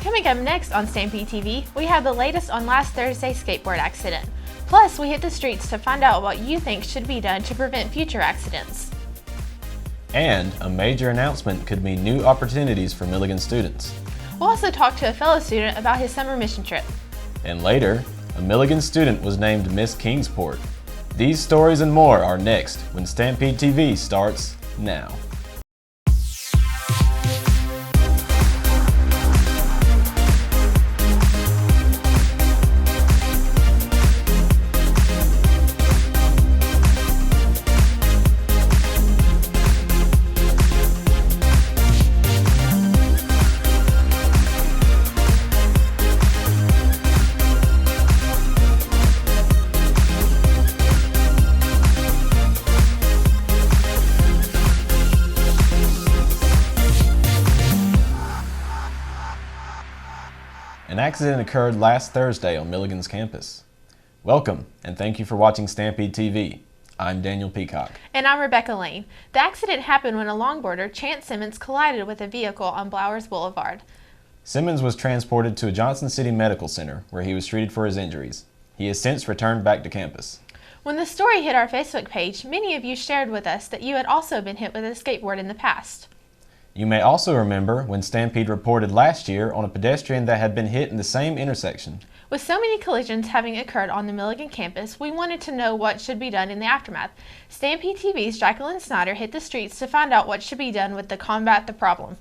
Coming up next on Stampede TV, we have the latest on last Thursday's skateboard accident. Plus, we hit the streets to find out what you think should be done to prevent future accidents. And a major announcement could mean new opportunities for Milligan students. We'll also talk to a fellow student about his summer mission trip. And later, a Milligan student was named Miss Kingsport. These stories and more are next when Stampede TV starts now. An accident occurred last Thursday on Milligan's campus. Welcome, and thank you for watching Stampede TV. I'm Daniel Peacock. And I'm Rebeka Lane. The accident happened when a longboarder, Chance Simmons, collided with a vehicle on Blowers Boulevard. Simmons was transported to a Johnson City Medical Center where he was treated for his injuries. He has since returned back to campus. When the story hit our Facebook page, many of you shared with us that you had also been hit with a skateboard in the past. You may also remember when Stampede reported last year on a pedestrian that had been hit in the same intersection. With so many collisions having occurred on the Milligan campus, we wanted to know what should be done in the aftermath. Stampede TV's Jacqueline Snyder hit the streets to find out what should be done to combat the problem.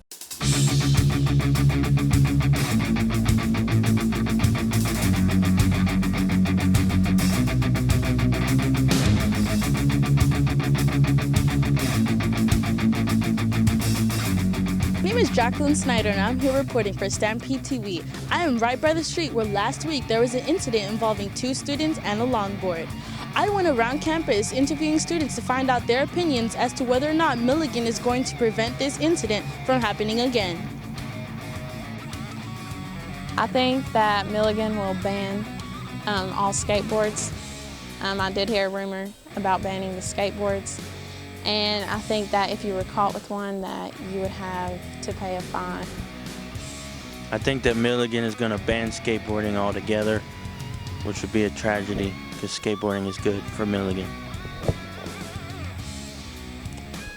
My name is Jacqueline Snyder and I'm here reporting for Stampede TV. I am right by the street where last week there was an incident involving 2 students and a longboard. I went around campus interviewing students to find out their opinions as to whether or not Milligan is going to prevent this incident from happening again. I think that Milligan will ban all skateboards. I did hear a rumor about banning the skateboards. And I think that if you were caught with one, that you would have to pay a fine. I think that Milligan is going to ban skateboarding altogether, which would be a tragedy because skateboarding is good for Milligan.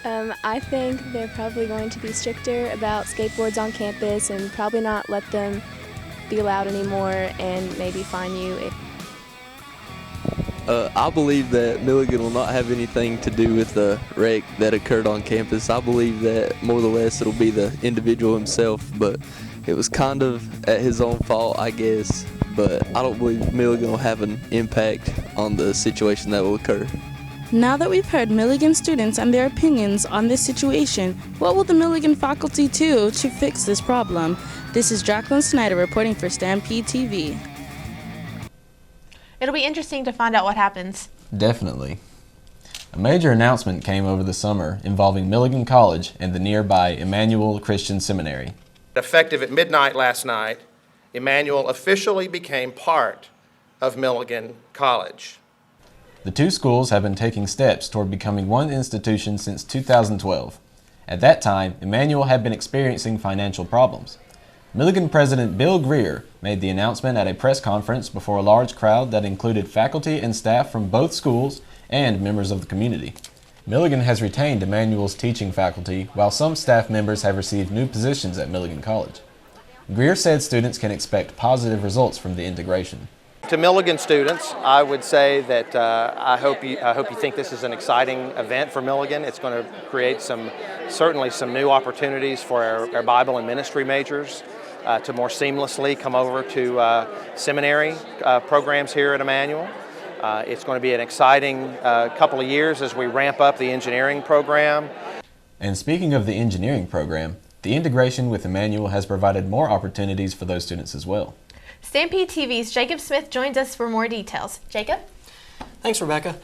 I think they're probably going to be stricter about skateboards on campus and probably not let them be allowed anymore and maybe fine you. I believe that Milligan will not have anything to do with the wreck that occurred on campus. I believe that more or less it'll be the individual himself, but it was kind of at his own fault, I guess. But I don't believe Milligan will have an impact on the situation that will occur. Now that we've heard Milligan students and their opinions on this situation, what will the Milligan faculty do to fix this problem? This is Jacqueline Snyder reporting for Stampede TV. It'll be interesting to find out what happens. Definitely. A major announcement came over the summer involving Milligan College and the nearby Emmanuel Christian Seminary. Effective at midnight last night, Emmanuel officially became part of Milligan College. The 2 schools have been taking steps toward becoming one institution since 2012. At that time, Emmanuel had been experiencing financial problems. Milligan President Bill Greer made the announcement at a press conference before a large crowd that included faculty and staff from both schools and members of the community. Milligan has retained Emmanuel's teaching faculty, while some staff members have received new positions at Milligan College. Greer said students can expect positive results from the integration. To Milligan students, I would say that I hope you think this is an exciting event for Milligan. It's going to create certainly some new opportunities for our Bible and ministry majors to more seamlessly come over to seminary programs here at Emmanuel. It's going to be an exciting couple of years as we ramp up the engineering program. And speaking of the engineering program, the integration with Emmanuel has provided more opportunities for those students as well. Stampede TV's Jacob Smith joins us for more details. Jacob? Thanks, Rebeka.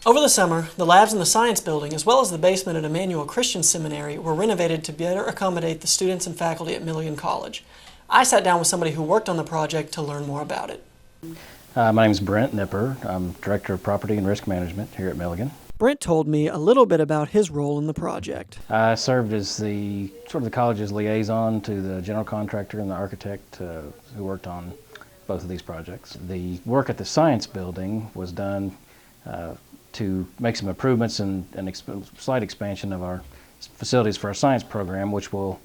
Over the summer, the labs in the science building, as well as the basement at Emmanuel Christian Seminary, were renovated to better accommodate the students and faculty at Milligan College. I sat down with somebody who worked on the project to learn more about it. My name is Brent Nipper. I'm Director of Property and Risk Management here at Milligan. Brent told me a little bit about his role in the project. I served as the college's liaison to the general contractor and the architect who worked on both of these projects. The work at the science building was done to make some improvements and slight expansion of our facilities for our science program, which we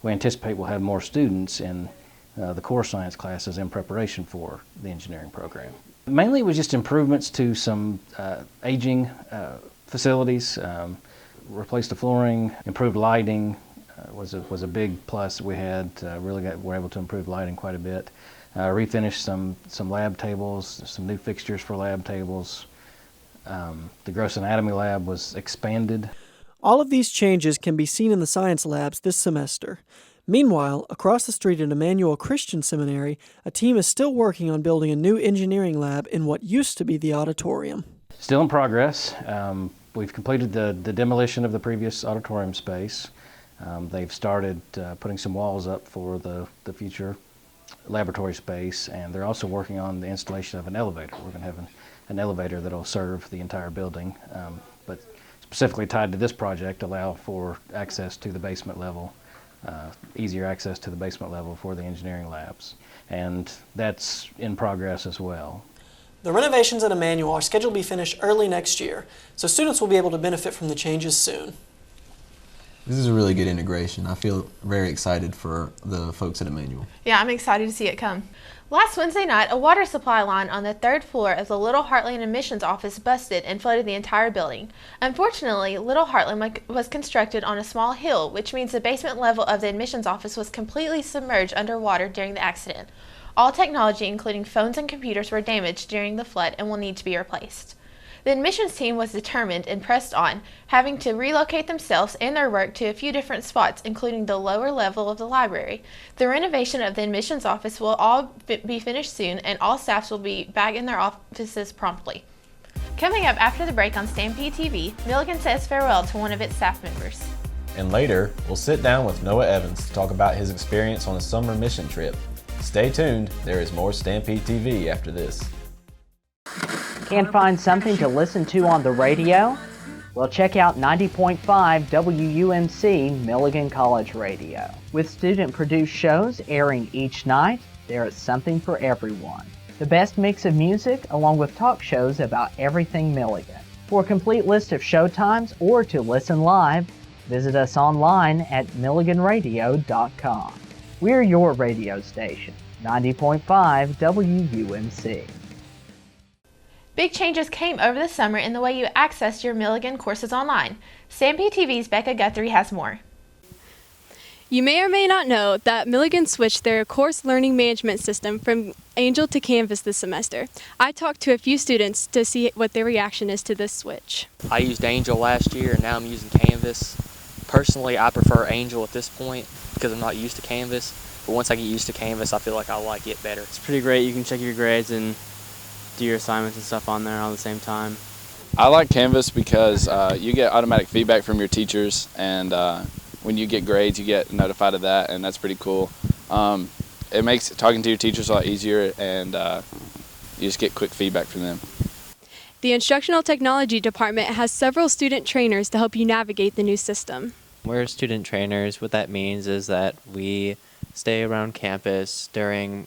anticipate will have more students in the core science classes in preparation for the engineering program. Mainly it was just improvements to some aging facilities, replaced the flooring, improved lighting was a big plus we had. Were able to improve lighting quite a bit. Refinished some lab tables, some new fixtures for lab tables. The gross anatomy lab was expanded. All of these changes can be seen in the science labs this semester. Meanwhile, across the street at Emmanuel Christian Seminary, a team is still working on building a new engineering lab in what used to be the auditorium. Still in progress. We've completed the demolition of the previous auditorium space. They've started putting some walls up for the future laboratory space, and they're also working on the installation of an elevator. We're going to have an elevator that will serve the entire building, but specifically tied to this project, allow for access to the basement level, easier access to the basement level for the engineering labs. And that's in progress as well. The renovations at Emmanuel are scheduled to be finished early next year, so students will be able to benefit from the changes soon. This is a really good integration. I feel very excited for the folks at Emmanuel. Yeah, I'm excited to see it come. Last Wednesday night, a water supply line on the 3rd floor of the Little Heartland admissions office busted and flooded the entire building. Unfortunately, Little Heartland was constructed on a small hill, which means the basement level of the admissions office was completely submerged underwater during the accident. All technology, including phones and computers, were damaged during the flood and will need to be replaced. The admissions team was determined and pressed on, having to relocate themselves and their work to a few different spots, including the lower level of the library. The renovation of the admissions office will all be finished soon, and all staffs will be back in their offices promptly. Coming up after the break on Stampede TV, Milligan says farewell to one of its staff members. And later, we'll sit down with Noah Evans to talk about his experience on a summer mission trip. Stay tuned, there is more Stampede TV after this. Can't find something to listen to on the radio? Well, check out 90.5 WUMC Milligan College Radio. With student-produced shows airing each night, there is something for everyone. The best mix of music along with talk shows about everything Milligan. For a complete list of show times or to listen live, visit us online at milliganradio.com. We're your radio station, 90.5 WUMC. Big changes came over the summer in the way you access your Milligan courses online. Stampede TV's Becca Guthrie has more. You may or may not know that Milligan switched their course learning management system from Angel to Canvas this semester. I talked to a few students to see what their reaction is to this switch. I used Angel last year and now I'm using Canvas. Personally, I prefer Angel at this point because I'm not used to Canvas. But once I get used to Canvas, I feel like I like it better. It's pretty great. You can check your grades and do your assignments and stuff on there all at the same time. I like Canvas because you get automatic feedback from your teachers, and when you get grades, you get notified of that, and that's pretty cool. It makes talking to your teachers a lot easier, and you just get quick feedback from them. The Instructional Technology Department has several student trainers to help you navigate the new system. We're student trainers. What that means is that we stay around campus during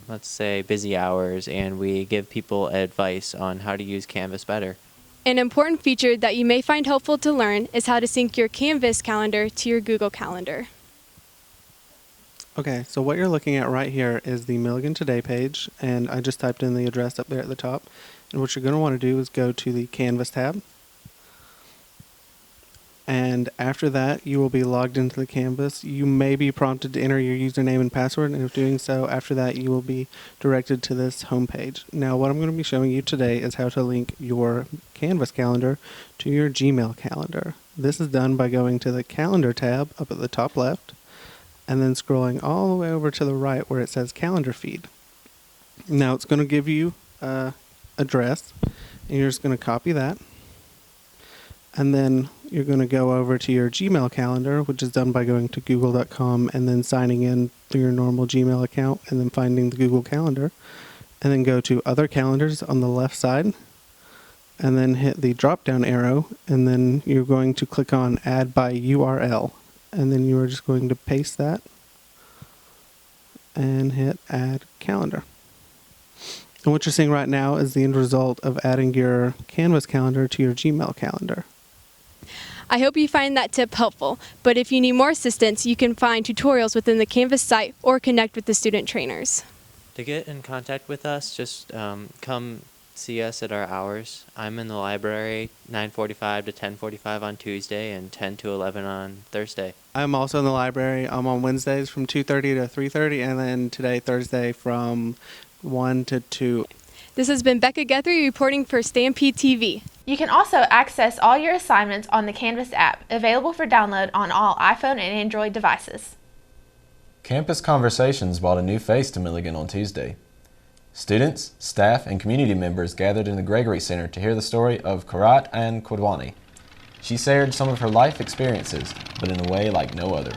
let's say busy hours, and we give people advice on how to use Canvas better. An important feature that you may find helpful to learn is how to sync your Canvas calendar to your Google Calendar. Okay, so what you're looking at right here is the Milligan Today page, and I just typed in the address up there at the top. And what you're going to want to do is go to the Canvas tab. And after that, you will be logged into the Canvas. You may be prompted to enter your username and password, and if doing so, after that, you will be directed to this homepage. Now, what I'm going to be showing you today is how to link your Canvas calendar to your Gmail calendar. This is done by going to the Calendar tab up at the top left, and then scrolling all the way over to the right where it says Calendar Feed. Now, it's going to give you an address, and you're just going to copy that. And then you're going to go over to your Gmail calendar, which is done by going to google.com and then signing in through your normal Gmail account and then finding the Google Calendar. And then go to Other Calendars on the left side. and then hit the drop down arrow, and then you're going to click on add by URL, and then you are just going to paste that and hit add calendar. And what you're seeing right now is the end result of adding your Canvas calendar to your Gmail calendar. I hope you find that tip helpful, but if you need more assistance, you can find tutorials within the Canvas site or connect with the student trainers. To get in contact with us, just come see us at our hours. I'm in the library 9:45 to 10:45 on Tuesday and 10 to 11 on Thursday. I'm also in the library. I'm on Wednesdays from 2:30 to 3:30, and then today, Thursday, from 1 to 2. This has been Becca Guthrie reporting for Stampede TV. You can also access all your assignments on the Canvas app, available for download on all iPhone and Android devices. Campus Conversations brought a new face to Milligan on Tuesday. Students, staff, and community members gathered in the Gregory Center to hear the story of Karat and Kwadwani. She shared some of her life experiences, but in a way like no other.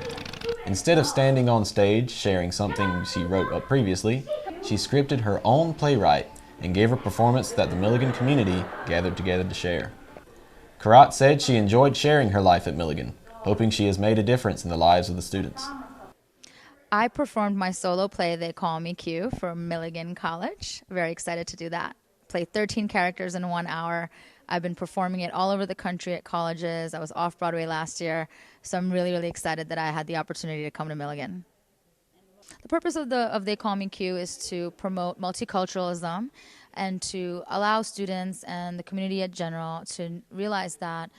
Instead of standing on stage sharing something she wrote up previously, she scripted her own playwright and gave a performance that the Milligan community gathered together to share. Karat said she enjoyed sharing her life at Milligan, hoping she has made a difference in the lives of the students. I performed my solo play, They Call Me Q, for Milligan College. Very excited to do that. Played 13 characters in 1 hour. I've been performing it all over the country at colleges. I was off-Broadway last year, so I'm really, really excited that I had the opportunity to come to Milligan. The purpose of They Call Me Q is to promote multiculturalism and to allow students and the community in general to realize that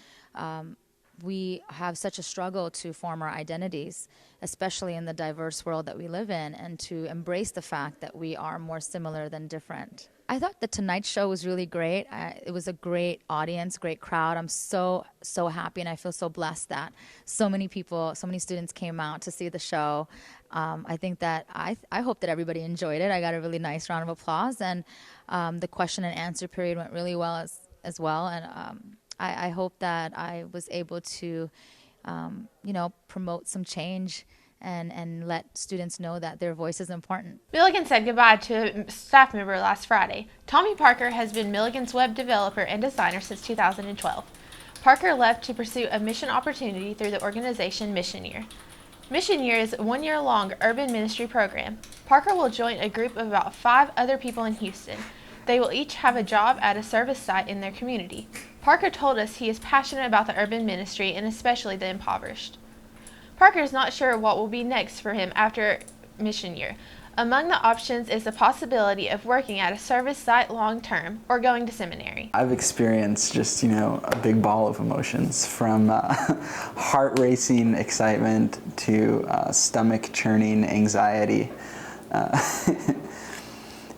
we have such a struggle to form our identities, especially in the diverse world that we live in, and to embrace the fact that we are more similar than different. I thought the Tonight Show was really great. It was a great audience, great crowd. I'm so happy, and I feel so blessed that so many people, so many students came out to see the show. I think that I hope that everybody enjoyed it. I got a really nice round of applause, and the question and answer period went really well as well. And I hope that I was able to, promote some change and let students know that their voice is important. Milligan said goodbye to a staff member last Friday. Tommy Parker has been Milligan's web developer and designer since 2012. Parker left to pursue a mission opportunity through the organization Mission Year. Mission Year is a 1-year-long urban ministry program. Parker will join a group of about 5 other people in Houston. They will each have a job at a service site in their community. Parker told us he is passionate about the urban ministry and especially the impoverished. Parker is not sure what will be next for him after Mission Year. Among the options is the possibility of working at a service site long term or going to seminary. I've experienced just, a big ball of emotions, from heart-racing excitement to stomach-churning anxiety.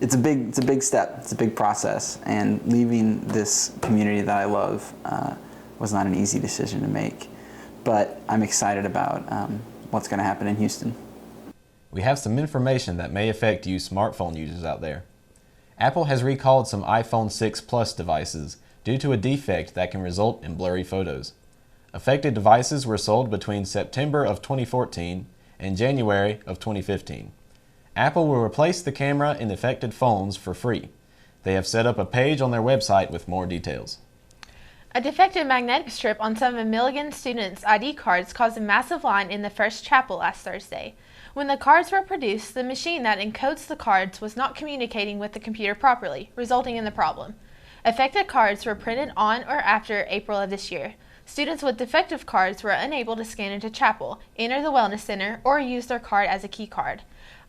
It's a big step. It's a big process, and leaving this community that I love was not an easy decision to make. But I'm excited about what's going to happen in Houston. We have some information that may affect you smartphone users out there. Apple has recalled some iPhone 6 Plus devices due to a defect that can result in blurry photos. Affected devices were sold between September of 2014 and January of 2015. Apple will replace the camera in affected phones for free. They have set up a page on their website with more details. A defective magnetic strip on some of Milligan students' ID cards caused a massive line in the First Chapel last Thursday. When the cards were produced, the machine that encodes the cards was not communicating with the computer properly, resulting in the problem. Affected cards were printed on or after April of this year. Students with defective cards were unable to scan into Chapel, enter the Wellness Center, or use their card as a key card.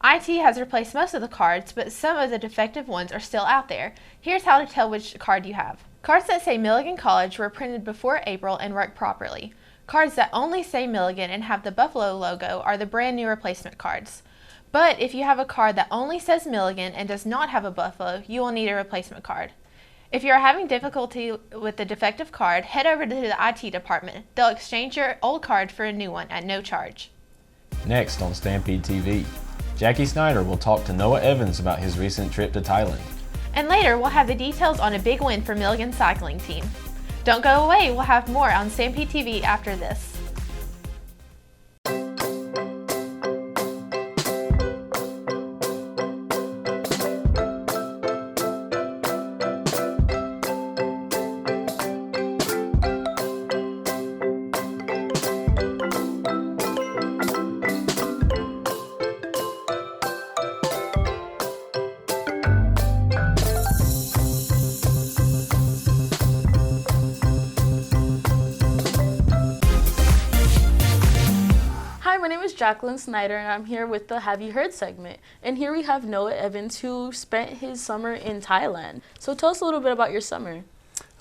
IT has replaced most of the cards, but some of the defective ones are still out there. Here's how to tell which card you have. Cards that say Milligan College were printed before April and work properly. Cards that only say Milligan and have the Buffalo logo are the brand new replacement cards. But if you have a card that only says Milligan and does not have a buffalo, you will need a replacement card. If you are having difficulty with the defective card, head over to the IT department. They'll exchange your old card for a new one at no charge. Next on Stampede TV, Jackie Snyder will talk to Noah Evans about his recent trip to Thailand. And later, we'll have the details on a big win for Milligan's cycling team. Don't go away, we'll have more on Stampede TV after this. Jacqueline Snyder, and I'm here with the Have You Heard segment. And here we have Noah Evans, who spent his summer in Thailand. So tell us a little bit about your summer.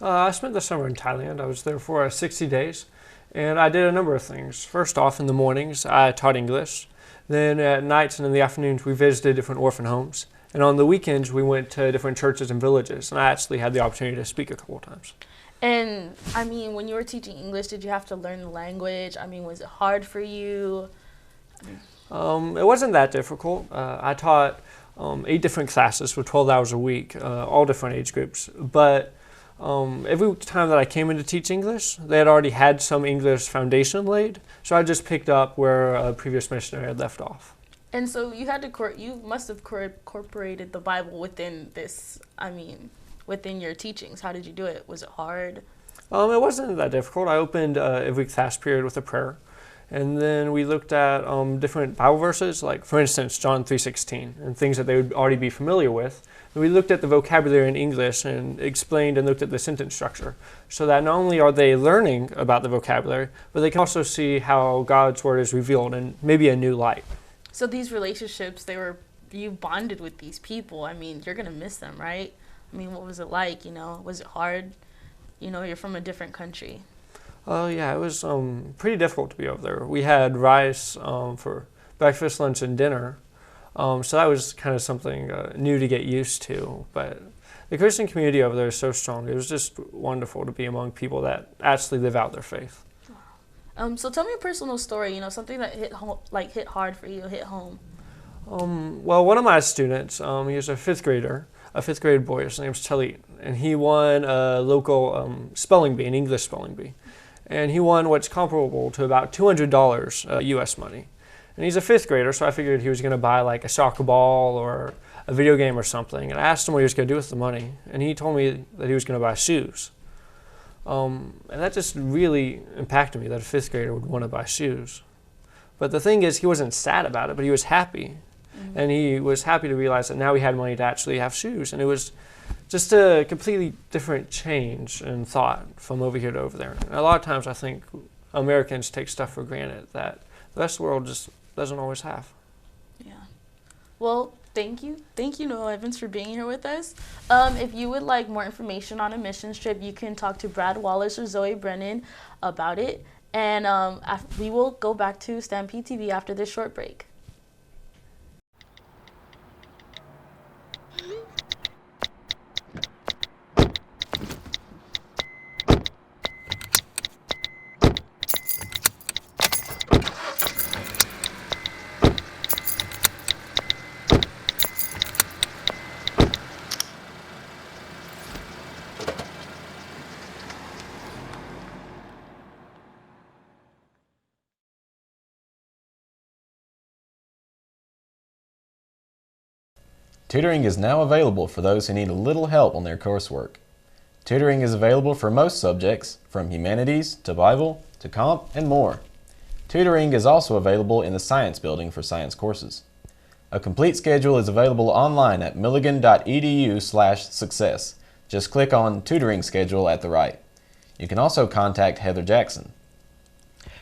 I spent the summer in Thailand. I was there for 60 days, and I did a number of things. First off, in the mornings, I taught English. Then at nights and in the afternoons, we visited different orphan homes. And on the weekends, we went to different churches and villages, and I actually had the opportunity to speak a couple of times. And, I mean, when you were teaching English, did you have to learn the language? I mean, was it hard for you? It wasn't that difficult. I taught 8 different classes for 12 hours a week, all different age groups. But every time that I came in to teach English, they had already had some English foundation laid, so I just picked up where a previous missionary had left off. And so you must have incorporated the Bible within this, within your teachings. How did you do it? Was it hard? It wasn't that difficult. I opened every class period with a prayer. And then we looked at different Bible verses, like, for instance, John 3:16, and things that they would already be familiar with. And we looked at the vocabulary in English and explained and looked at the sentence structure, so that not only are they learning about the vocabulary, but they can also see how God's Word is revealed in maybe a new light. So these relationships, you bonded with these people. I mean, you're going to miss them, right? I mean, what was it like, Was it hard? You're from a different country. Yeah, it was pretty difficult to be over there. We had rice for breakfast, lunch, and dinner, so that was kind of something new to get used to. But the Christian community over there is so strong. It was just wonderful to be among people that actually live out their faith. So tell me a personal story, something that hit hard for you, hit home. Well, one of my students, he was a fifth grade boy. His name's Talit, and he won a local spelling bee, an English spelling bee. And he won what's comparable to about $200 U.S. money. And he's a fifth grader, so I figured he was going to buy like a soccer ball or a video game or something. And I asked him what he was going to do with the money, and he told me that he was going to buy shoes. And that just really impacted me, that a fifth grader would want to buy shoes. But the thing is, he wasn't sad about it, but he was happy. Mm-hmm. And he was happy to realize that now he had money to actually have shoes. And it was just a completely different change in thought from over here to over there. And a lot of times I think Americans take stuff for granted that the rest of the world just doesn't always have. Yeah. Well, thank you, Noah Evans, for being here with us. If you would like more information on a missions trip, you can talk to Brad Wallace or Zoe Brennan about it. And we will go back to Stampede TV after this short break. Tutoring is now available for those who need a little help on their coursework. Tutoring is available for most subjects, from humanities to Bible to comp and more. Tutoring is also available in the Science Building for science courses. A complete schedule is available online at milligan.edu/success. Just click on Tutoring Schedule at the right. You can also contact Heather Jackson.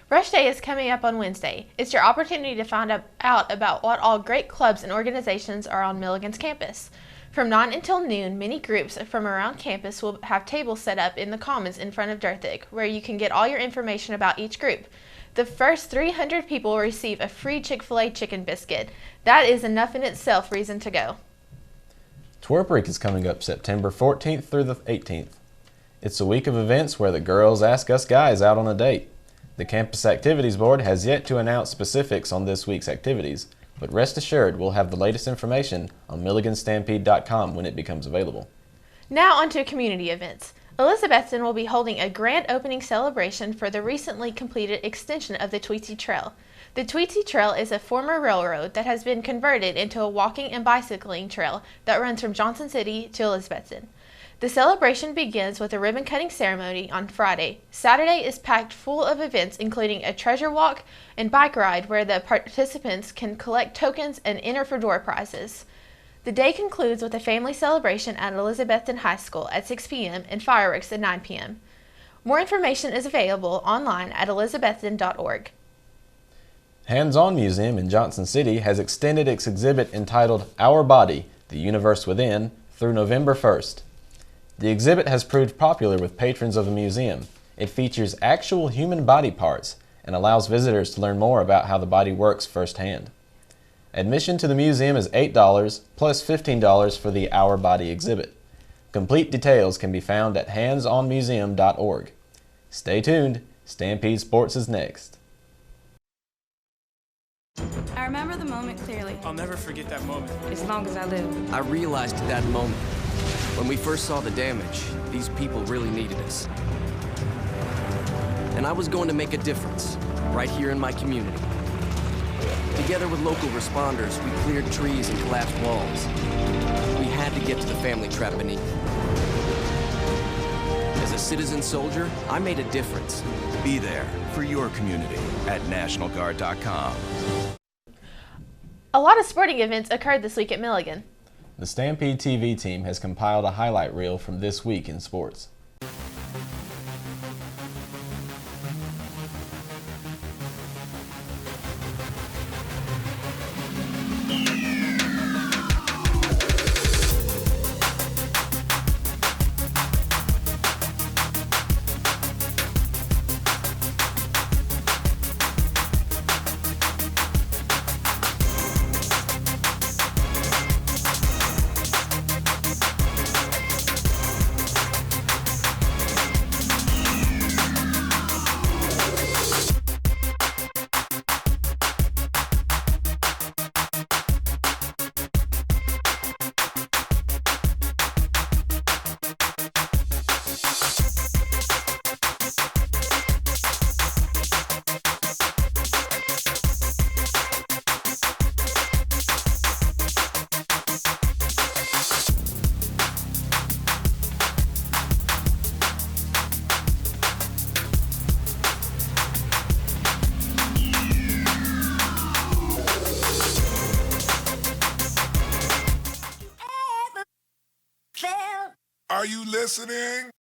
Rush Day is coming up on Wednesday. It's your opportunity to find out about what all great clubs and organizations are on Milligan's campus. From 9 until noon, many groups from around campus will have tables set up in the commons in front of Derthig, where you can get all your information about each group. The first 300 people will receive a free Chick-fil-A chicken biscuit. That is enough in itself reason to go. Twerp is coming up September 14th through the 18th. It's a week of events where the girls ask us guys out on a date. The Campus Activities Board has yet to announce specifics on this week's activities, but rest assured we'll have the latest information on milliganstampede.com when it becomes available. Now on to community events. Elizabethton will be holding a grand opening celebration for the recently completed extension of the Tweetsie Trail. The Tweetsie Trail is a former railroad that has been converted into a walking and bicycling trail that runs from Johnson City to Elizabethton. The celebration begins with a ribbon-cutting ceremony on Friday. Saturday is packed full of events, including a treasure walk and bike ride where the participants can collect tokens and enter for door prizes. The day concludes with a family celebration at Elizabethton High School at 6 p.m. and fireworks at 9 p.m. More information is available online at elizabethton.org. Hands-On Museum in Johnson City has extended its exhibit entitled Our Body, The Universe Within through November 1st. The exhibit has proved popular with patrons of the museum. It features actual human body parts and allows visitors to learn more about how the body works firsthand. Admission to the museum is $8 plus $15 for the Our Body exhibit. Complete details can be found at handsonmuseum.org. Stay tuned, Stampede Sports is next. I remember the moment clearly. I'll never forget that moment. As long as I live. I realized at that moment, when we first saw the damage, these people really needed us. And I was going to make a difference, right here in my community. Together with local responders, we cleared trees and collapsed walls. We had to get to the family trapped beneath. As a citizen soldier, I made a difference. Be there for your community at NationalGuard.com. A lot of sporting events occurred this week at Milligan. The StampedeTV team has compiled a highlight reel from this week in sports. Are you listening?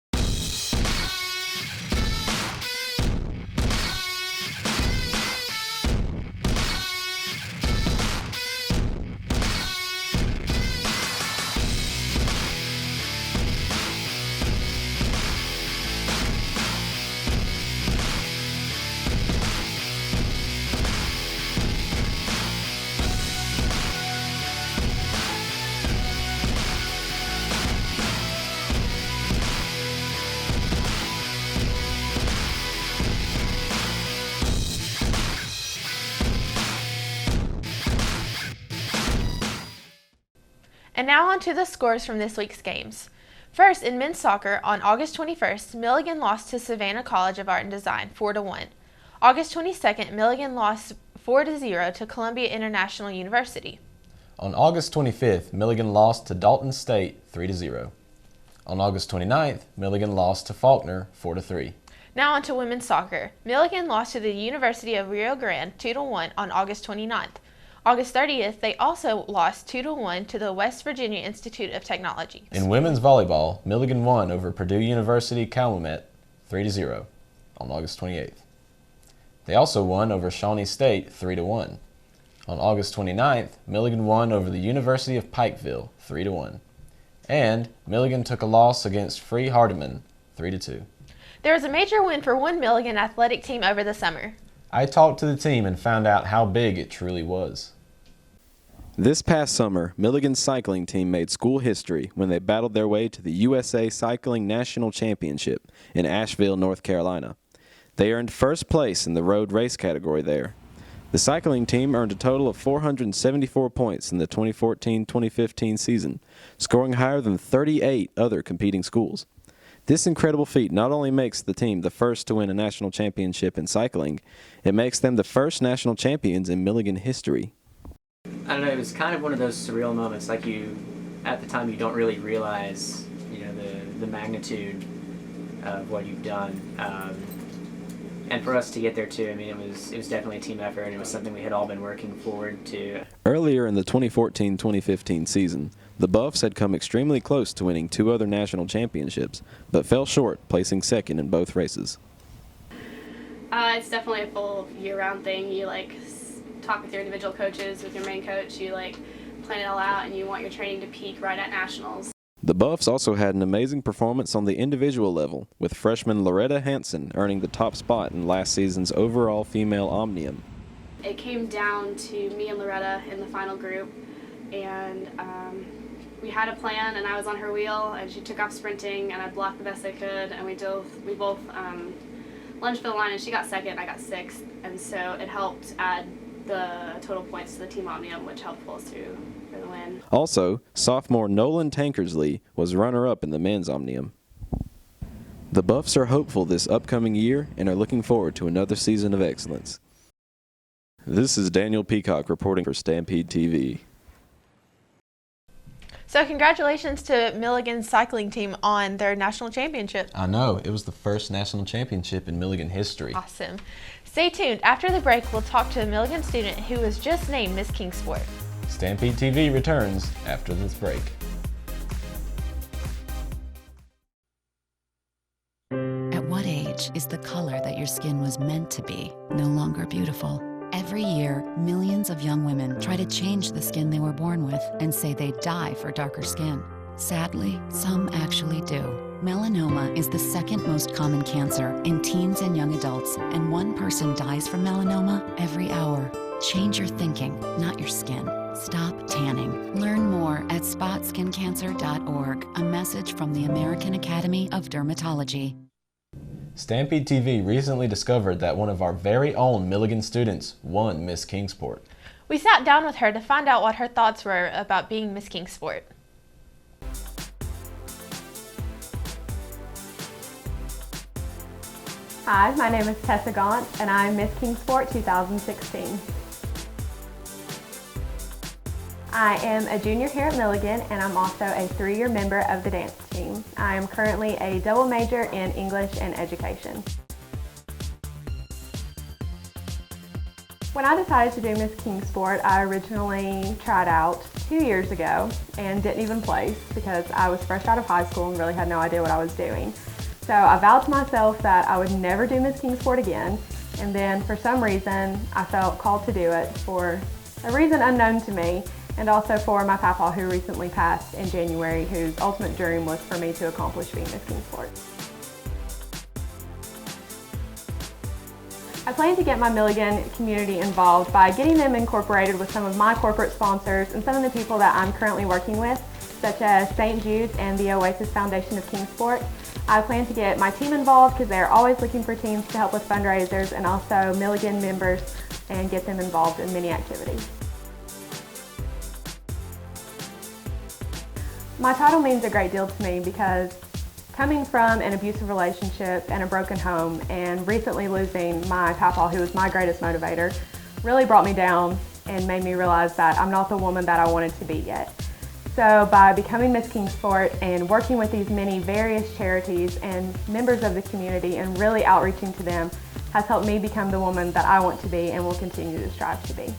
And now on to the scores from this week's games. First, in men's soccer, on August 21st, Milligan lost to Savannah College of Art and Design 4-1. August 22nd, Milligan lost 4-0 to Columbia International University. On August 25th, Milligan lost to Dalton State 3-0. On August 29th, Milligan lost to Faulkner 4-3. Now on to women's soccer. Milligan lost to the University of Rio Grande 2-1 on August 29th. August 30th, they also lost 2-1 to the West Virginia Institute of Technology. In women's volleyball, Milligan won over Purdue University Calumet 3-0 on August 28th. They also won over Shawnee State 3-1. On August 29th, Milligan won over the University of Pikeville 3-1. And Milligan took a loss against Free Hardeman 3-2. There was a major win for one Milligan athletic team over the summer. I talked to the team and found out how big it truly was. This past summer, Milligan's cycling team made school history when they battled their way to the USA Cycling National Championship in Asheville, North Carolina. They earned first place in the road race category there. The cycling team earned a total of 474 points in the 2014-2015 season, scoring higher than 38 other competing schools. This incredible feat not only makes the team the first to win a national championship in cycling, it makes them the first national champions in Milligan history. I don't know, it was kind of one of those surreal moments, like at the time you don't really realize, the magnitude of what you've done. And for us to get there too, it was definitely a team effort, and it was something we had all been working forward to. Earlier in the 2014-2015 season, the Buffs had come extremely close to winning 2 other national championships, but fell short, placing second in both races. It's definitely a full year-round thing. You talk with your individual coaches, with your main coach. You like plan it all out, and you want your training to peak right at nationals. The Buffs also had an amazing performance on the individual level, with freshman Loretta Hansen earning the top spot in last season's overall female omnium. It came down to me and Loretta in the final group, and we had a plan, and I was on her wheel, and she took off sprinting, and I blocked the best I could, and we both lunged for the line, and she got second, I got sixth, and so it helped add the total points to the team omnium, which helped pull us through for the win. Also, sophomore Nolan Tankersley was runner-up in the men's omnium. The Buffs are hopeful this upcoming year and are looking forward to another season of excellence. This is Daniel Peacock reporting for Stampede TV. So congratulations to Milligan's cycling team on their national championship. I know, it was the first national championship in Milligan history. Awesome. Stay tuned. After the break, we'll talk to a Milligan student who was just named Miss Kingsport. Stampede TV returns after this break. At what age is the color that your skin was meant to be no longer beautiful? Every year, millions of young women try to change the skin they were born with and say they die for darker skin. Sadly, some actually do. Melanoma is the second most common cancer in teens and young adults, and one person dies from melanoma every hour. Change your thinking, not your skin. Stop tanning. Learn more at spotskincancer.org. A message from the American Academy of Dermatology. Stampede TV recently discovered that one of our very own Milligan students won Miss Kingsport. We sat down with her to find out what her thoughts were about being Miss Kingsport. Hi, my name is Tessa Gaunt, and I'm Miss Kingsport 2016. I am a junior here at Milligan, and I'm also a 3-year member of the dance team. I am currently a double major in English and education. When I decided to do Miss Kingsport, I originally tried out 2 years ago and didn't even place because I was fresh out of high school and really had no idea what I was doing. So I vowed to myself that I would never do Miss Kingsport again, and then for some reason I felt called to do it for a reason unknown to me, and also for my papa who recently passed in January, whose ultimate dream was for me to accomplish being Miss Kingsport. I plan to get my Milligan community involved by getting them incorporated with some of my corporate sponsors and some of the people that I'm currently working with, such as St. Jude's and the Oasis Foundation of Kingsport. I plan to get my team involved because they're always looking for teams to help with fundraisers, and also Milligan members, and get them involved in many activities. My title means a great deal to me because coming from an abusive relationship and a broken home, and recently losing my papa, who was my greatest motivator, really brought me down and made me realize that I'm not the woman that I wanted to be yet. So by becoming Miss Kingsport and working with these many various charities and members of the community and really outreaching to them has helped me become the woman that I want to be and will continue to strive to be.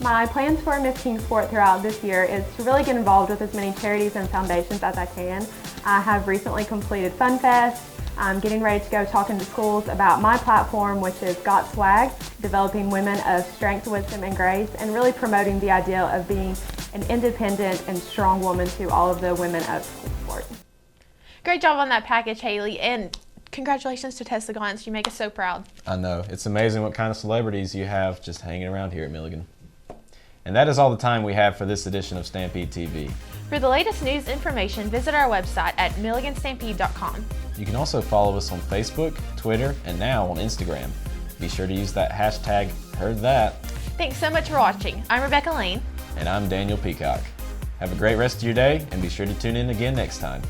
My plans for Miss Kingsport throughout this year is to really get involved with as many charities and foundations as I can. I have recently completed Fun Fest. I'm getting ready to go talking to schools about my platform, which is Got Swag, developing women of strength, wisdom, and grace, and really promoting the idea of being an independent and strong woman to all of the women of Kingsport. Great job on that package, Haley, and congratulations to Tessa Gaunt. You make us so proud. I know. It's amazing what kind of celebrities you have just hanging around here at Milligan. And that is all the time we have for this edition of Stampede TV. For the latest news information, visit our website at milliganstampede.com. You can also follow us on Facebook, Twitter, and now on Instagram. Be sure to use that hashtag #HeardThat. Thanks so much for watching. I'm Rebeka Lane. And I'm Daniel Peacock. Have a great rest of your day, and be sure to tune in again next time.